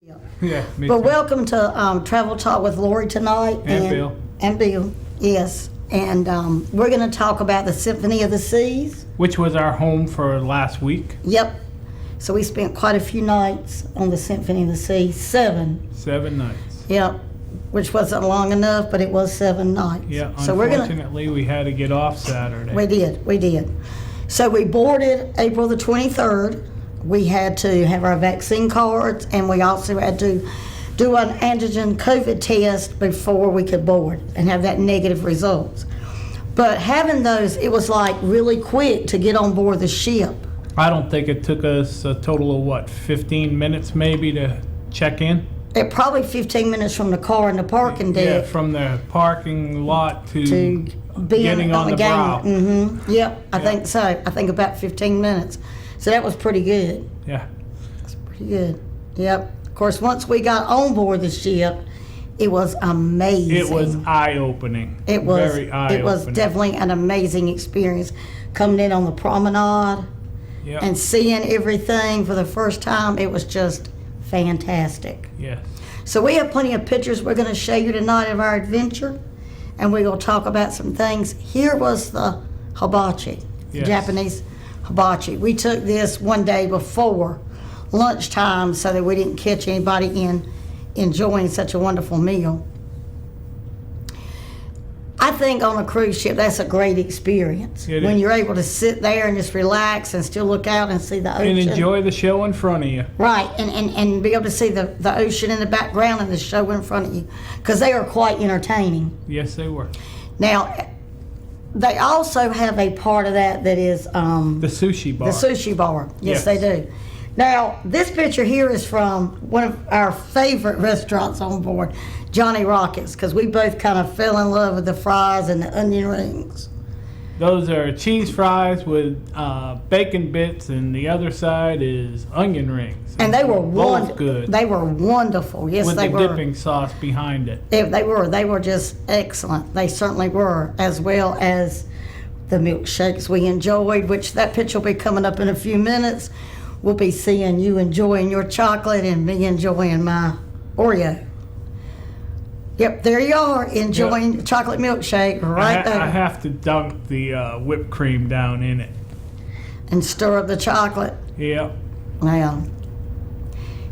Yeah, me But too. welcome to Travel Talk with Lori tonight. And Bill. And Bill, yes. And we're going to talk about the Symphony of the Seas. Which was our home for last week. Yep. So we spent quite a few nights on the Symphony of the Seas. 7. 7 nights. Yep. Which wasn't long enough, but it was 7 nights. Yeah, So we're gonna. unfortunately, we had to get off Saturday. We did. So we boarded April the 23rd. We had to have our vaccine cards, and we also had to do an antigen COVID test before we could board and have that negative results. But having those, it was like really quick to get on board the ship. I don't think it took us a total of, 15 minutes maybe to check in? It probably 15 minutes from the car in the parking Yeah, deck from the parking lot to be getting on the brow. Yep, I Yeah. think so. I think about 15 minutes. So that was pretty good. Yeah. Pretty good. Yep. Of course, once we got on board the ship, it was amazing. It was eye-opening. It was. Very eye-opening. It was definitely an amazing experience coming in on the promenade Yep. and seeing everything for the first time. It was just fantastic. Yes. So we have plenty of pictures we're going to show you tonight of our adventure, and we're going to talk about some things. Here was the hibachi, Yes. Japanese hibachi. We took this one day before lunchtime so that we didn't catch anybody in enjoying such a wonderful meal. I think on a cruise ship, that's a great experience. It when is. you're able to sit there and just relax and still look out and see the ocean. And enjoy the show in front of you. Right, and be able to see the ocean in the background and the show in front of you, because they are quite entertaining. Yes, they were. Now, they also have a part of that is The sushi bar. the sushi bar. Yes, Yes. they do. Now, this picture here is from one of our favorite restaurants on board, Johnny Rockets, because we both kind of fell in love with the fries and the onion rings. Those are cheese fries with bacon bits, and the other side is onion rings. And they were both good. They were wonderful. Yes, with they the were. dipping sauce behind it. They were just excellent. They certainly were, as well as the milkshakes we enjoyed, which that picture will be coming up in a few minutes. We'll be seeing you enjoying your chocolate and me enjoying my Oreo. Yep, there you are, enjoying the chocolate milkshake right there. I have to dunk the whipped cream down in it. And stir up the chocolate. Yep. Now,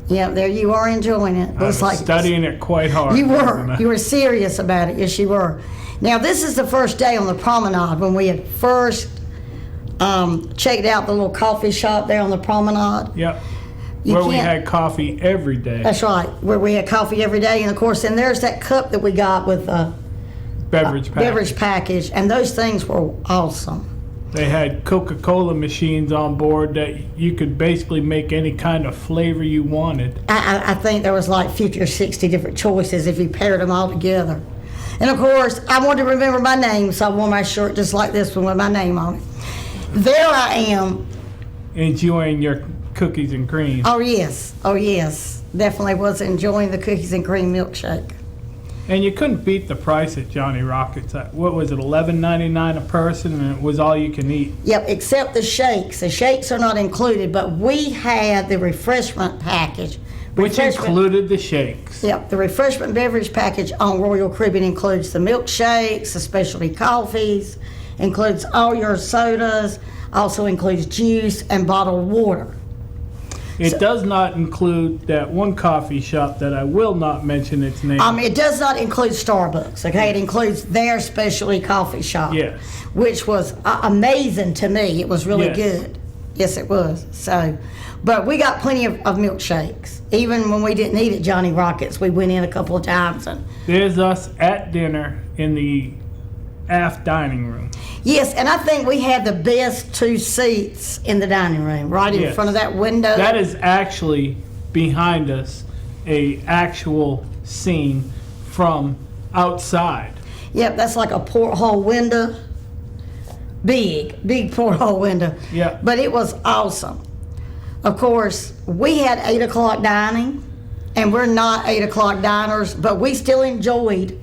yeah, there you are enjoying it. I was studying it quite hard. You wasn't were. I? You were serious about it. Yes, you were. Now, this is the first day on the promenade when we had first checked out the little coffee shop there on the promenade. Yep. You Where we can't- had coffee every day. That's right, where we had coffee every day. And, of course, then there's that cup that we got with a beverage package. And those things were awesome. They had Coca-Cola machines on board that you could basically make any kind of flavor you wanted. I think there was like 50 or 60 different choices if you paired them all together. And, of course, I wanted to remember my name, so I wore my shirt just like this one with my name on it. There I am. Enjoying your cookies and cream. Oh, yes. Definitely was enjoying the cookies and cream milkshake. And you couldn't beat the price at Johnny Rockets. What was it, $11.99 a person, and it was all you can eat? Yep, except the shakes. The shakes are not included, but we had the refreshment package. Which included the shakes. Yep, the refreshment beverage package on Royal Caribbean includes the milkshakes, the specialty coffees, includes all your sodas, also includes juice and bottled water. It does not include that one coffee shop that I will not mention its name. It does not include Starbucks, okay? It includes their specialty coffee shop. Yes. Which was amazing to me. It was really Yes. good. Yes, it was. So, but we got plenty of milkshakes. Even when we didn't eat at Johnny Rockets, we went in a couple of times. And There's us at dinner in the aft dining room. yes, and I think we had the best 2 seats in the dining room, right in Yes. front of that window. That is actually behind us a actual scene from outside. Yep, that's like a porthole window. Big porthole window. Yeah. But it was awesome. Of course, we had 8 o'clock dining, and we're not 8 o'clock diners, but we still enjoyed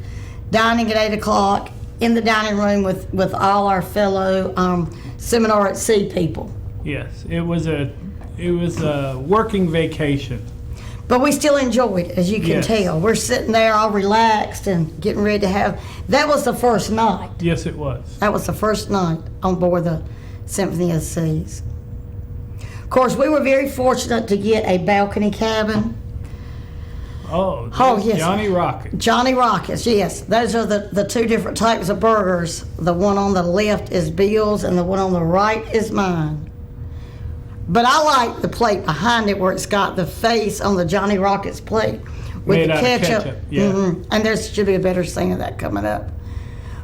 dining at 8 o'clock in the dining room with all our fellow Seminar at Sea people. Yes, it was a working vacation. But we still enjoyed it, as you can Yes. tell. We're sitting there all relaxed and getting ready to have. That was the first night. Yes, it was. That was the first night on board the Symphony of the Seas. Of course, we were very fortunate to get a balcony cabin. Oh, Oh, there's yes. Johnny Rocket. Johnny Rockets, yes. Those are the two different types of burgers. The one on the left is Bill's, and the one on the right is mine. But I like the plate behind it where it's got the face on the Johnny Rockets plate with Made the out of ketchup. ketchup, yeah. And there should be a better scene of that coming up.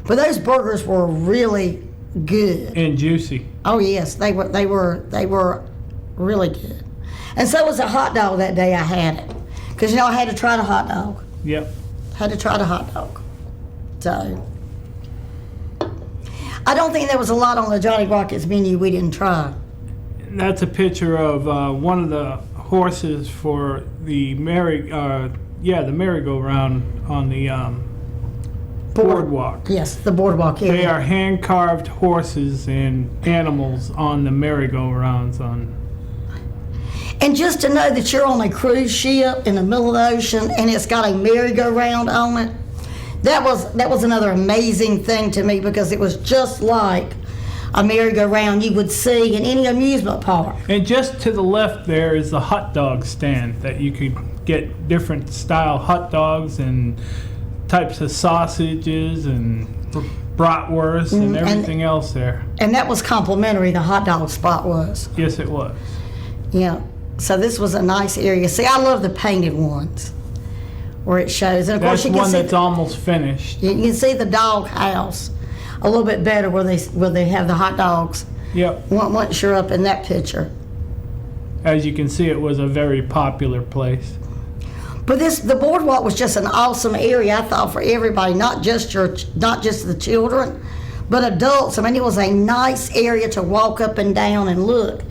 But those burgers were really good. And juicy. Oh yes, they were really good. And so was the hot dog that day I had it. Because you know I had to try the hot dog. Yep. Had to try the hot dog. So I don't think there was a lot on the Johnny Rockets menu we didn't try. That's a picture of one of the horses for the merry-go-round on the boardwalk. Yes, the boardwalk area. They are hand-carved horses and animals on the merry-go-rounds on. And just to know that you're on a cruise ship in the middle of the ocean and it's got a merry-go-round on it, that was another amazing thing to me because it was just like a merry-go-round you would see in any amusement park. And just to the left there is the hot dog stand that you could get different style hot dogs and types of sausages and bratwurst and everything else there. And that was complimentary, the hot dog spot was. Yes, it was. Yeah. So this was a nice area. See, I love the painted ones where it shows. And of course That's you can one see that's almost finished. you can see the dog house a little bit better where they have the hot dogs. Yep. Once you're up in that picture. As you can see, it was a very popular place. But the boardwalk was just an awesome area, I thought, for everybody, not just the children, but adults. I mean, it was a nice area to walk up and down and look.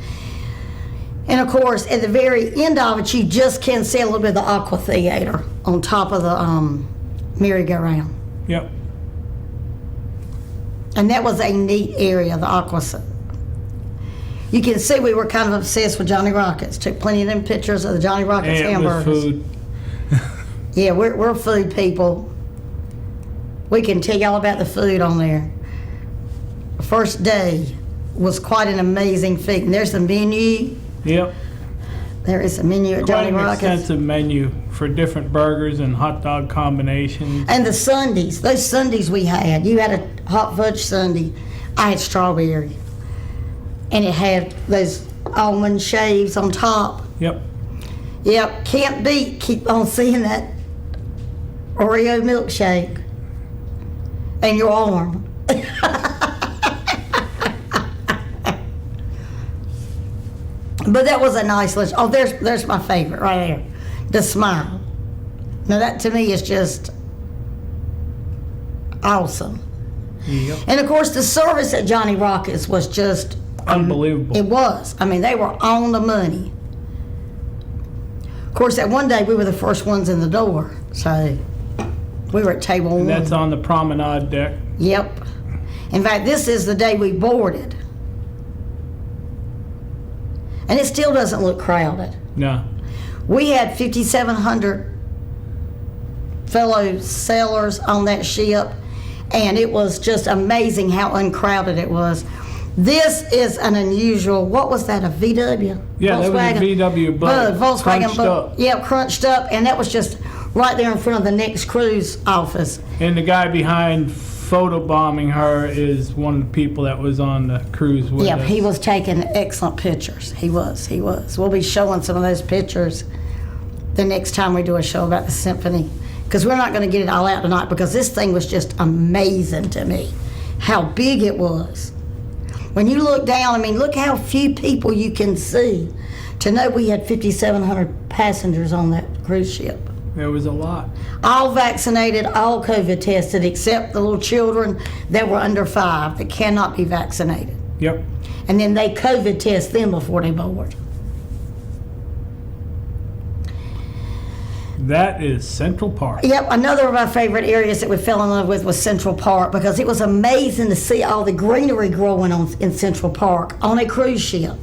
And of course, at the very end of it, you just can see a little bit of the aqua theater on top of the merry-go-round. Yep. And that was a neat area, the aqua. You can see we were kind of obsessed with Johnny Rockets. Took plenty of them pictures of the Johnny Rockets And hamburgers. with food. Yeah, we're food people. We can tell you all about the food on there. The first day was quite an amazing feat. And there's the menu. Yep. There is a menu at Quite Johnny an Rockets. extensive menu for different burgers and hot dog combinations. And the sundaes, those sundaes we had. You had a hot fudge sundae. I had strawberry. And it had those almond shaves on top. Yep. Yep, can't beat. Keep on seeing that Oreo milkshake. And your arm. But that was a nice lunch. Oh, there's my favorite right there. The smile. Now that to me is just awesome. Yep. And of course the service at Johnny Rockets was just Unbelievable. It was. I mean, they were on the money. Of course, that one day we were the first ones in the door, so we were at table one. That's on the promenade deck. Yep. In fact, this is the day we boarded. And it still doesn't look crowded. No. We had 5,700 fellow sailors on that ship, and it was just amazing how uncrowded it was. This is an unusual, what was that, a VW? Yeah, that was a VW Bug. Volkswagen Crunched Bug. up. Yeah, crunched up, and that was just right there in front of the next cruise office. And the guy behind photobombing her is one of the people that was on the cruise with Yep, us. he was taking excellent pictures. He was. We'll be showing some of those pictures the next time we do a show about the symphony, because we're not going to get it all out tonight, because this thing was just amazing to me, how big it was. When you look down, I mean, look how few people you can see. To know we had 5,700 passengers on that cruise ship. There was a lot. All vaccinated, all COVID tested, except the little children that were under 5 that cannot be vaccinated. Yep. And then they COVID test them before they board. That is Central Park. Yep, another of our favorite areas that we fell in love with was Central Park, because it was amazing to see all the greenery growing in Central Park on a cruise ship.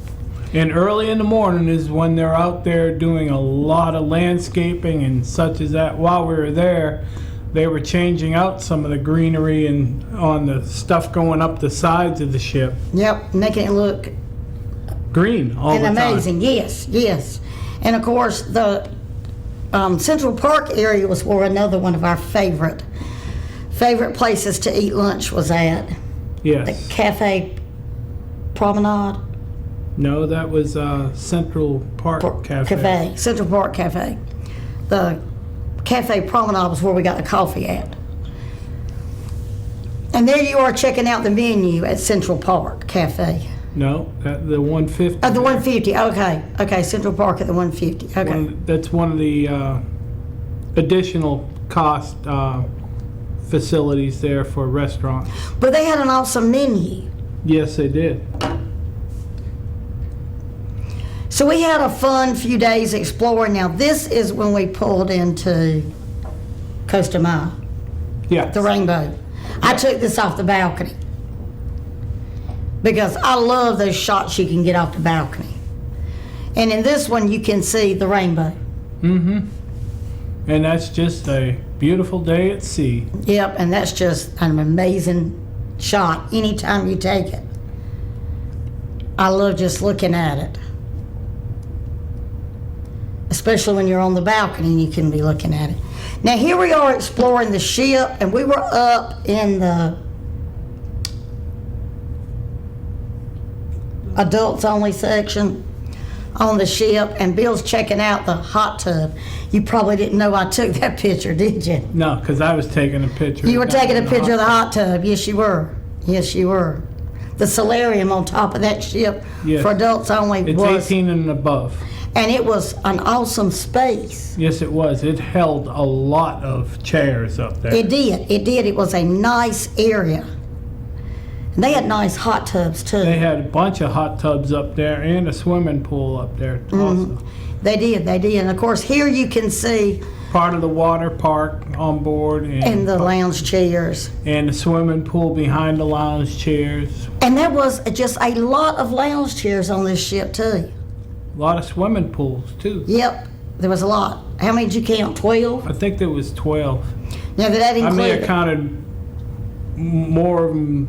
And early in the morning is when they're out there doing a lot of landscaping and such as that. While we were there, they were changing out some of the greenery and on the stuff going up the sides of the ship. Yep, making it look Green all the and time. amazing. Yes, yes. And of course, the Central Park area was where another one of our favorite places to eat lunch was at. The Yes. Cafe Promenade. No, that was Central Park Cafe. Central Park Cafe. The Cafe Promenade was where we got the coffee at. And there you are checking out the menu at Central Park Cafe. No, the 150. Oh, the 150. Okay. Okay, Central Park at the 150. Okay. That's one of the additional cost facilities there for restaurants. But they had an awesome menu. Yes, they did. So we had a fun few days exploring. Now, this is when we pulled into Costa Maya, Yeah. the Rainbow. I took this off the balcony because I love those shots you can get off the balcony. And in this one, you can see the rainbow. Mm-hmm. And that's just a beautiful day at sea. Yep, and that's just an amazing shot anytime you take it. I love just looking at it. Especially when you're on the balcony and you can be looking at it. Now here we are exploring the ship, and we were up in the adults only section on the ship, and Bill's checking out the hot tub. You probably didn't know I took that picture, did you? No, because I was taking a picture. You were down taking in a picture of the hot tub. Yes, you were. Yes, you were. The solarium on top of that ship Yes. for adults only It's was, 18 and above. and it was an awesome space. Yes, it was. It held a lot of chairs up there. It did. It did. It was a nice area. And they had nice hot tubs too. They had a bunch of hot tubs up there and a swimming pool up there also. They did. They did. And of course, here you can see Part of the water park on board in the lounge chairs. and the swimming pool behind the lounge chairs. And there was just a lot of lounge chairs on this ship too. A lot of swimming pools too. Yep, there was a lot. How many did you count? 12? I think there was 12. Now did that I may have include? counted more of them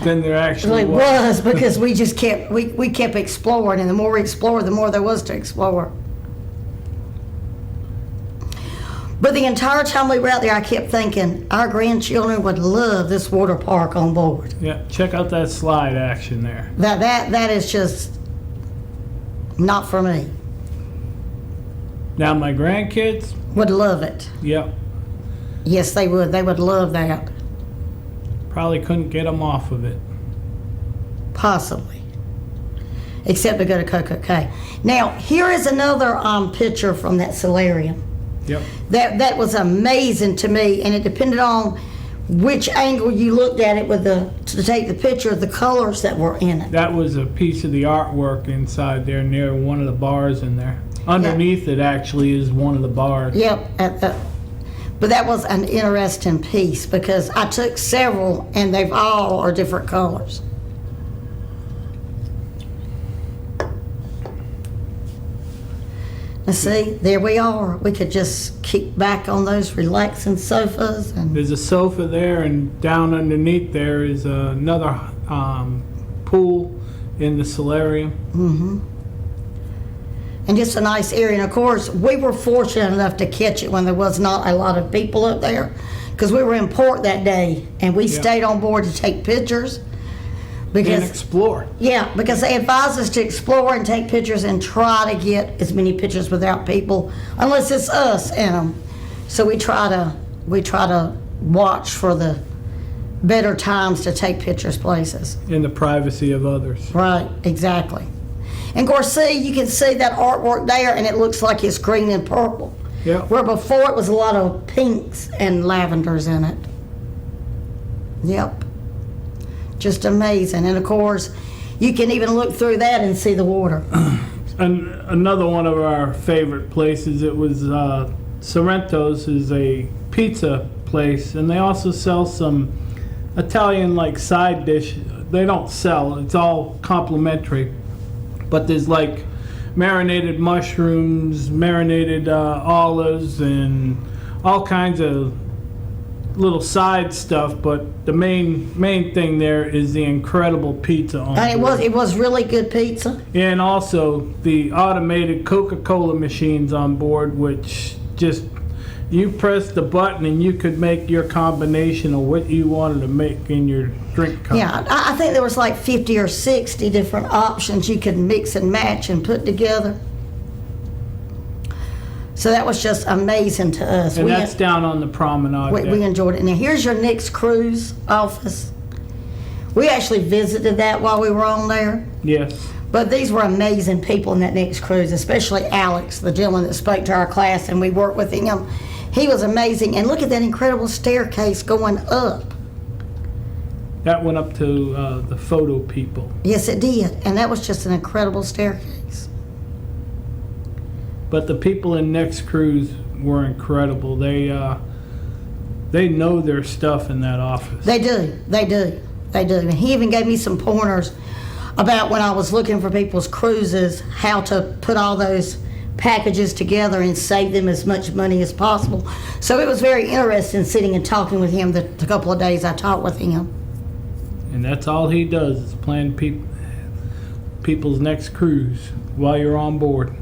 than there actually It was. was because we just kept we kept exploring, and the more we explored, the more there was to explore. But the entire time we were out there, I kept thinking our grandchildren would love this water park on board. Yeah, check out that slide action there. That is just not for me. Now my grandkids, Would love it. yep, Yes, they would. They would love that. probably couldn't get them off of it. Possibly. Except to go to Coco. Now, here is another picture from that solarium. Yep. That was amazing to me, and it depended on which angle you looked at it with to take the picture of the colors that were in it. That was a piece of the artwork inside there near one of the bars in there. Underneath it actually is one of the bars. Yep. But that was an interesting piece because I took several, and they've all are different colors. Now see, there we are. We could just kick back on those relaxing sofas and There's a sofa there, and down underneath there is another pool in the solarium. and just a nice area. And of course, we were fortunate enough to catch it when there was not a lot of people up there, because we were in port that day, and we stayed on board to take pictures. And Because explore. yeah, because they advise us to explore and take pictures and try to get as many pictures without people, unless it's us in them. So we try to watch for the better times to take pictures places. In the privacy of others. Right, exactly. And of course, see, you can see that artwork there, and it looks like it's green and purple. Yeah. Where before it was a lot of pinks and lavenders in it. Yep. Just amazing. And of course, you can even look through that and see the water. And another one of our favorite places, it was Sorrento's, is a pizza place, and they also sell some Italian like side dish. They don't sell, it's all complimentary. But there's like marinated mushrooms, marinated olives, and all kinds of little side stuff. But the main thing there is the incredible pizza on And board. it was really good pizza. And also the automated Coca-Cola machines on board, which just, you press the button and you could make your combination of what you wanted to make in your drink cup. Yeah, I think there was like 50 or 60 different options you could mix and match and put together. So that was just amazing to us. And that's down on the promenade We deck. enjoyed it. Now here's your next cruise office. We actually visited that while we were on there. Yes. But these were amazing people in that next cruise, especially Alex, the gentleman that spoke to our class, and we worked with him. He was amazing. And look at that incredible staircase going up. That went up to the photo people. Yes, it did. And that was just an incredible staircase. But the people in next cruise were incredible. They know their stuff in that office. They do. They do. They do. And he even gave me some pointers about when I was looking for people's cruises, how to put all those packages together and save them as much money as possible. So it was very interesting sitting and talking with him the couple of days I talked with him. And that's all he does is plan people's next cruise while you're on board.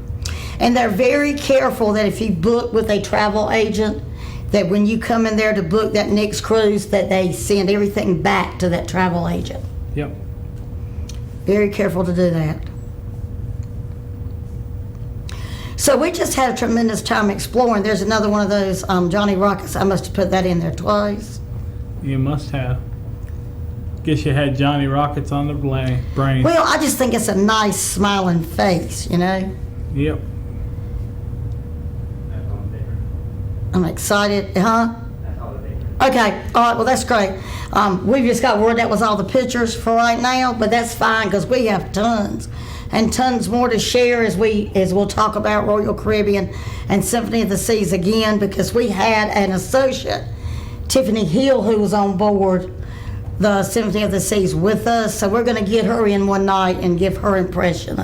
And they're very careful that if you book with a travel agent, that when you come in there to book that next cruise, that they send everything back to that travel agent. Yep. Very careful to do that. So we just had a tremendous time exploring. There's another one of those Johnny Rockets. I must have put that in there twice. You must have. Guess you had Johnny Rockets on the brain. Well, I just think it's a nice smiling face, you know. Yep. I'm excited, huh? Okay, all right, well, that's great. We've just got word that was all the pictures for right now, but that's fine because we have tons and tons more to share as we'll talk about Royal Caribbean and Symphony of the Seas again, because we had an associate, Tiffany Hill, who was on board the Symphony of the Seas with us. So we're going to get her in one night and give her impression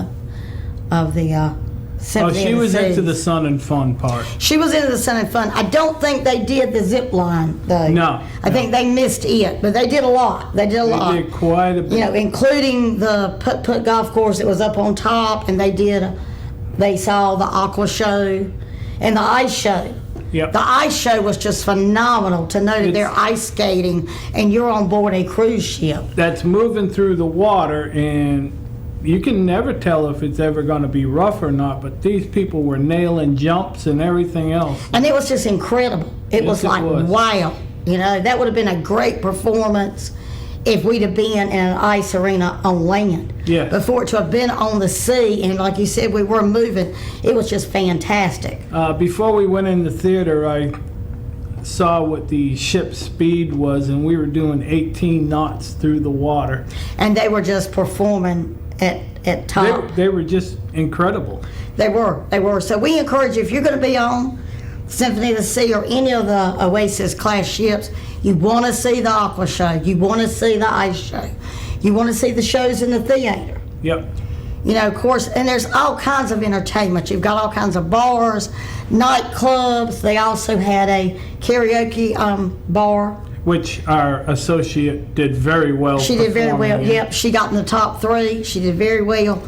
of the Symphony she of the was Seas. into the sun and fun part. She was into the Sun and Fun. I don't think they did the zip line, though. No, I think they missed it, but they did a lot. They did a lot. They did quite a bit. You know, including the putt-putt golf course that was up on top, and they saw the aqua show and the ice show. Yep. The ice show was just phenomenal to know that they're ice skating and you're on board a cruise ship. That's moving through the water, and you can never tell if it's ever going to be rough or not, but these people were nailing jumps and everything else. And it was just incredible. It was like, wow. You know, that would have been a great performance if we'd have been in an ice arena on land. Yes. But for it to have been on the sea, and like you said, we were moving, it was just fantastic. Before we went in the theater, I saw what the ship's speed was, and we were doing 18 knots through the water. And they were just performing at top. They were just incredible. They were. So we encourage you, if you're going to be on Symphony of the Sea or any of the Oasis class ships, you want to see the aqua show, you want to see the ice show, you want to see the shows in the theater. Yep. You know, of course, and there's all kinds of entertainment. You've got all kinds of bars, nightclubs. They also had a karaoke bar. Which our associate did very well. She did very well. performing in. Yep, she got in the top 3. She did very well.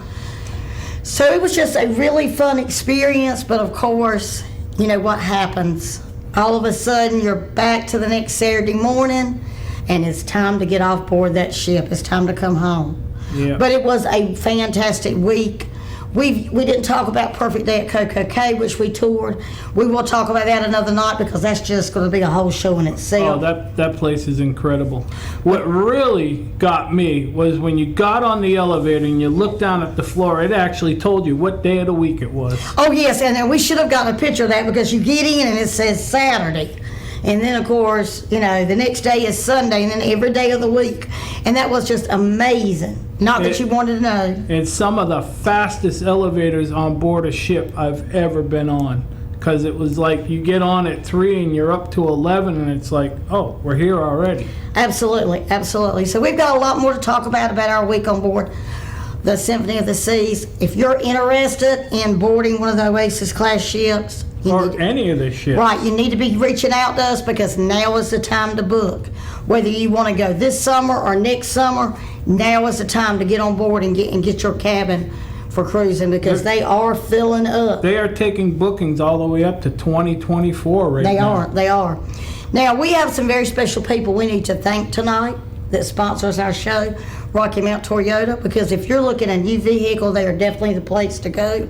So it was just a really fun experience, but of course, you know what happens. All of a sudden, you're back to the next Saturday morning, and it's time to get off board that ship. It's time to come home. Yeah. But it was a fantastic week. We didn't talk about Perfect Day at Coco Cay, which we toured. We will talk about that another night because that's just going to be a whole show in itself. Oh, that place is incredible. What really got me was when you got on the elevator and you looked down at the floor, it actually told you what day of the week it was. Oh, yes, and then we should have gotten a picture of that because you get in and it says Saturday. And then, of course, you know, the next day is Sunday, and then every day of the week. And that was just amazing. Not that you wanted to know. It's some of the fastest elevators on board a ship I've ever been on. Because it was like you get on at 3 and you're up to 11, and it's like, oh, we're here already. Absolutely, absolutely. So we've got a lot more to talk about our week on board the Symphony of the Seas. If you're interested in boarding one of the Oasis class ships, Or any of the ships. right, you need to be reaching out to us because now is the time to book. Whether you want to go this summer or next summer, now is the time to get on board and get your cabin for cruising because they are filling up. They are taking bookings all the way up to 2024 right now. They are. Now, we have some very special people we need to thank tonight that sponsors our show, Rocky Mount Toyota, because if you're looking at a new vehicle, they are definitely the place to go.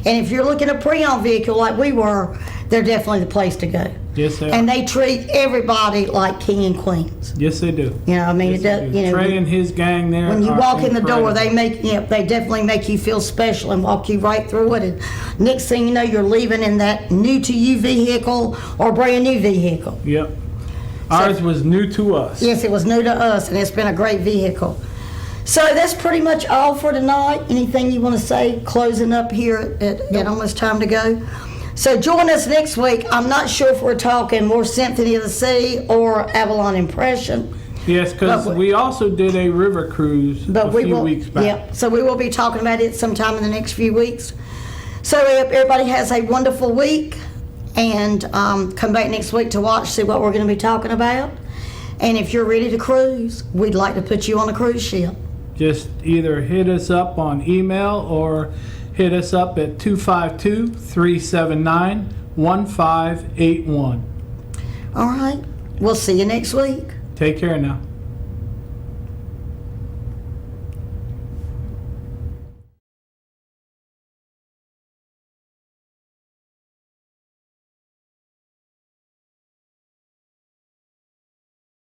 And if you're looking at a pre-owned vehicle like we were, they're definitely the place to go. Yes, they are. And they treat everybody like king and queens. Yes, they do. You know, I mean, Yes, it they does, do. you know. Trey and his gang there. When you are walk in the door, incredible. they definitely make you feel special and walk you right through it. And next thing you know, you're leaving in that new to you vehicle or brand new vehicle. Yep. Ours was new to us. Yes, it was new to us, and it's been a great vehicle. So that's pretty much all for tonight. Anything you want to say, closing up here at almost time to go? So join us next week. I'm not sure if we're talking more Symphony of the Sea or Avalon Impression. Yes, because But we also did a river cruise a few weeks back. Yep, so we will be talking about it sometime in the next few weeks. So everybody has a wonderful week, and come back next week to watch, see what we're going to be talking about. And if you're ready to cruise, we'd like to put you on a cruise ship. Just either hit us up on email or hit us up at 252-379-1581. All right, we'll see you next week. Take care now.